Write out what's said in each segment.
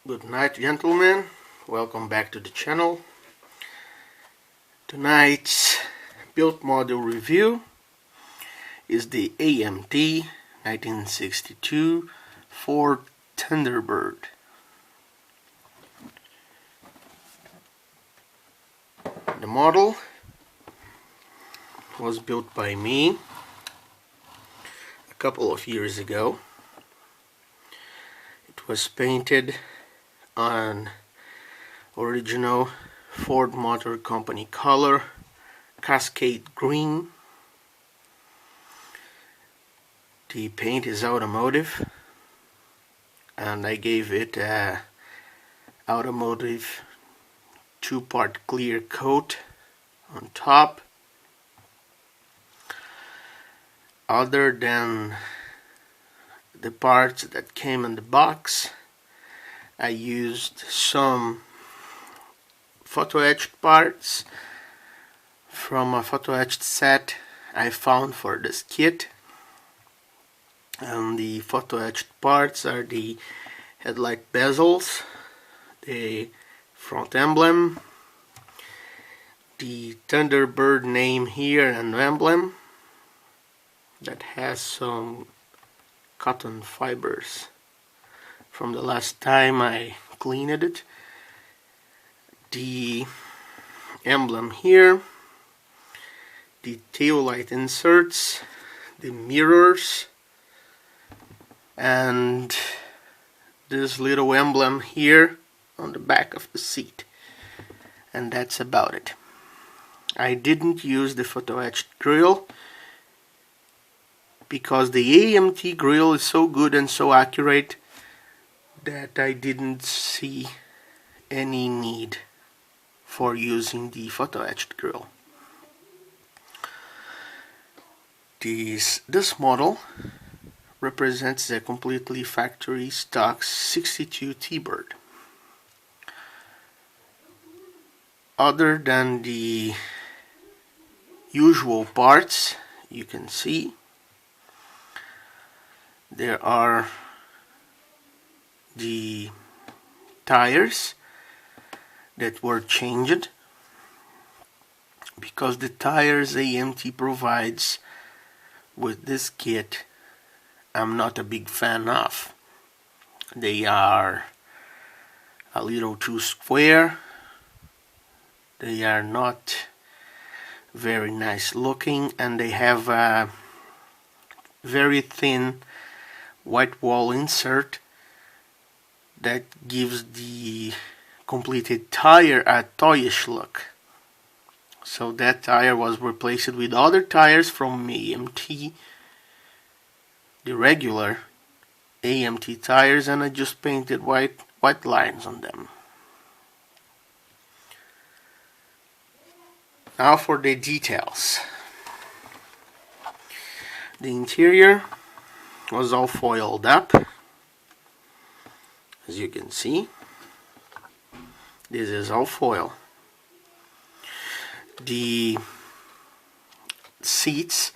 Good night, gentlemen. Welcome back to the channel. Tonight's build model review is the AMT 1962 Ford Thunderbird. The model was built by me a couple of years ago. It was painted on original Ford Motor Company color, Cascade Green. The paint is automotive, and I gave it a automotive two-part clear coat on top. Other than the parts that came in the box, I used some photo etched parts from a photo etched set I found for this kit. And the photo etched parts are the headlight bezels, the front emblem, the Thunderbird name here and emblem that has some cotton fibers from the last time I cleaned it, the emblem here, the tail light inserts, the mirrors, and this little emblem here on the back of the seat. And that's about it. I didn't use the photo etched grill because the AMT grill is so good and so accurate that I didn't see any need for using the photo etched grill. This model represents a completely factory stock 62 T-Bird. Other than the usual parts, you can see there are the tires that were changed, because the tires AMT provides with this kit I'm not a big fan of. They are a little too square, they are not very nice looking, and they have a very thin white wall insert that gives the completed tire a toyish look. So that tire was replaced with other tires from AMT, the regular AMT tires, and I just painted white lines on them. Now for the details. The interior was all foiled up, as you can see. This is all foil. The seats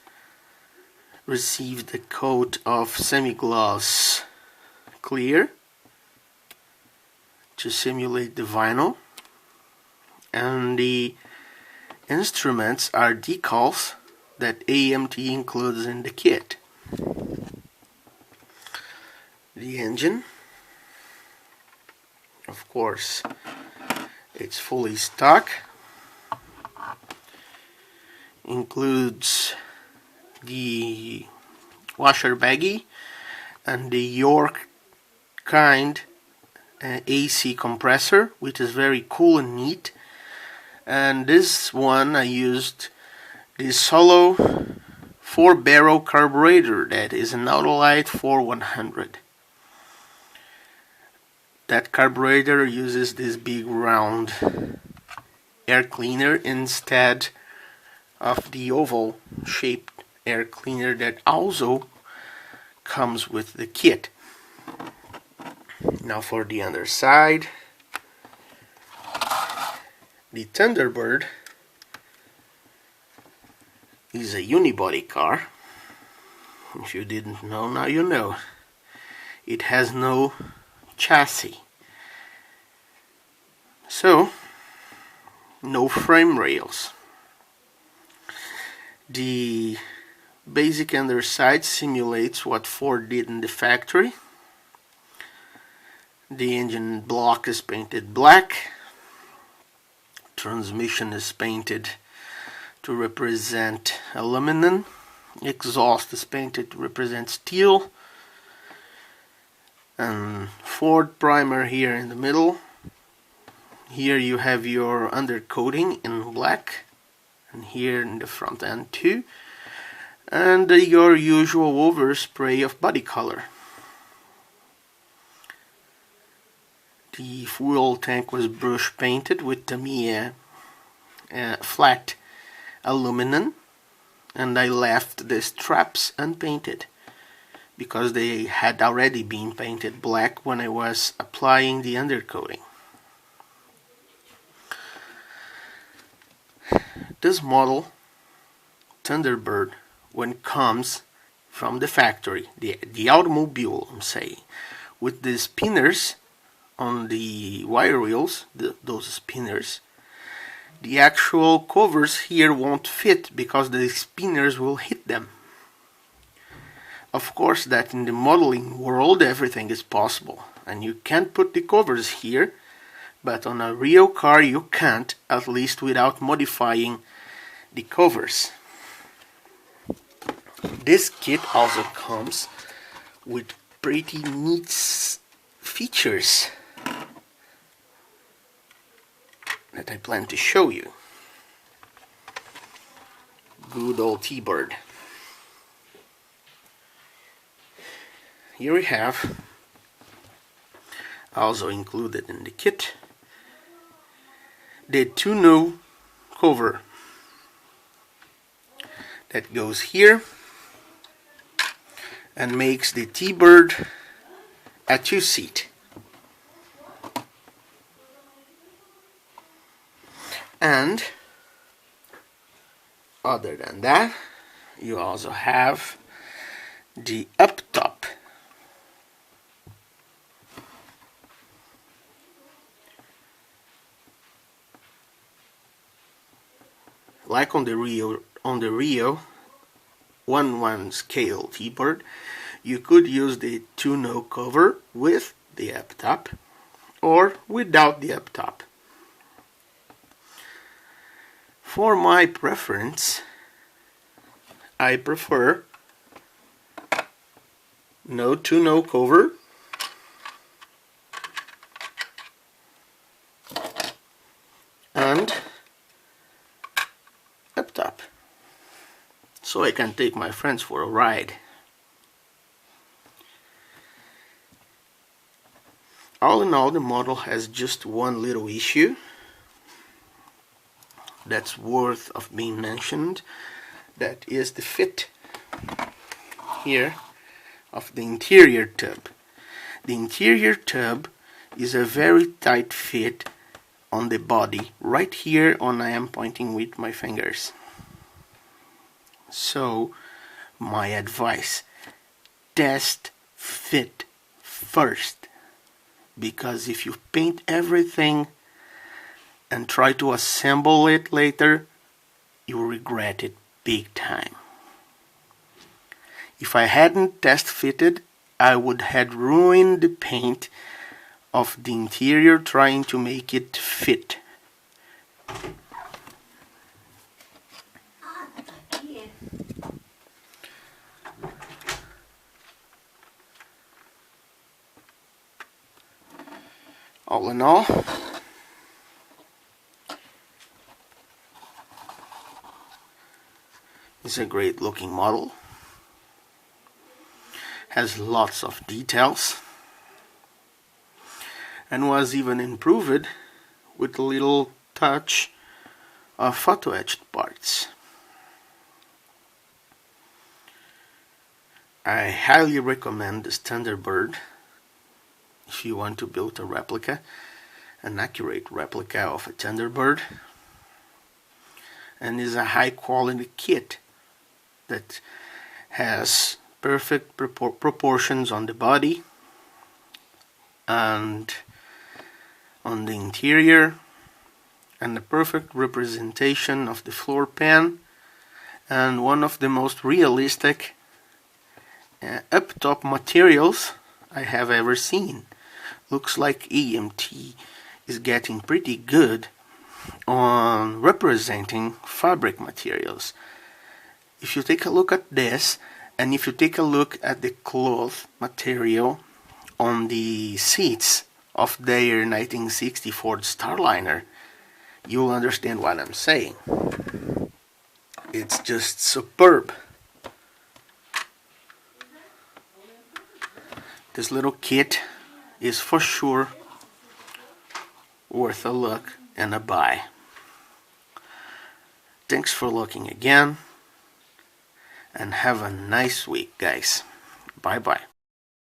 received a coat of semi-gloss clear to simulate the vinyl, and the instruments are decals that AMT includes in the kit. The engine, of course, it's fully stock, includes the washer baggie and the York kind AC compressor, which is very cool and neat. And this one I used the Solo 4-barrel carburetor that is an Autolite 4100. That carburetor uses this big round air cleaner instead of the oval shaped air cleaner that also comes with the kit. Now for the underside. The Thunderbird is a unibody car. If you didn't know, now you know. It has no chassis. So, no frame rails. The basic underside simulates what Ford did in the factory. The engine block is painted black. Transmission is painted to represent aluminum. Exhaust is painted to represent steel. And Ford primer here in the middle. Here you have your undercoating in black. And here in the front end too. And your usual overspray of body color. The fuel tank was brush painted with Tamiya flat aluminum, and I left the straps unpainted because they had already been painted black when I was applying the undercoating. This model, Thunderbird, when it comes from the factory, the automobile, I'm saying, with the spinners on the wire wheels, those spinners, the actual covers here won't fit because the spinners will hit them. Of course that in the modeling world everything is possible and you can put the covers here, but on a real car you can't, at least without modifying the covers. This kit also comes with pretty neat features that I plan to show you. Good old T-Bird. Here we have, also included in the kit, the tonneau cover that goes here and makes the T-Bird a two-seat. And other than that, you also have the up top. Like on the Rio 1/1 scale T-Bird, you could use the tonneau cover with the up top or without the up top. For my preference, I prefer no tonneau cover and up top, so I can take my friends for a ride. All in all, the model has just one little issue that's worth of being mentioned. That is the fit here of the interior tub. The interior tub is a very tight fit on the body, right here on I am pointing with my fingers. So my advice, test fit first, because if you paint everything and try to assemble it later, you will regret it big time. If I hadn't test fitted, I would have ruined the paint of the interior trying to make it fit. All in all, it's a great looking model. Has lots of details and was even improved with a little touch of photo etched parts. I highly recommend this Thunderbird if you want to build a replica, an accurate replica of a Thunderbird, and is a high quality kit that has perfect proportions on the body and on the interior, and the perfect representation of the floor pan, and one of the most realistic up-top materials I have ever seen. Looks like AMT is getting pretty good on representing fabric materials. If you take a look at this, and if you take a look at the cloth material on the seats of their 1960 Ford Starliner, you'll understand what I'm saying. It's just superb. This little kit is for sure worth a look and a buy. Thanks for looking again, and have a nice week, guys. Bye bye.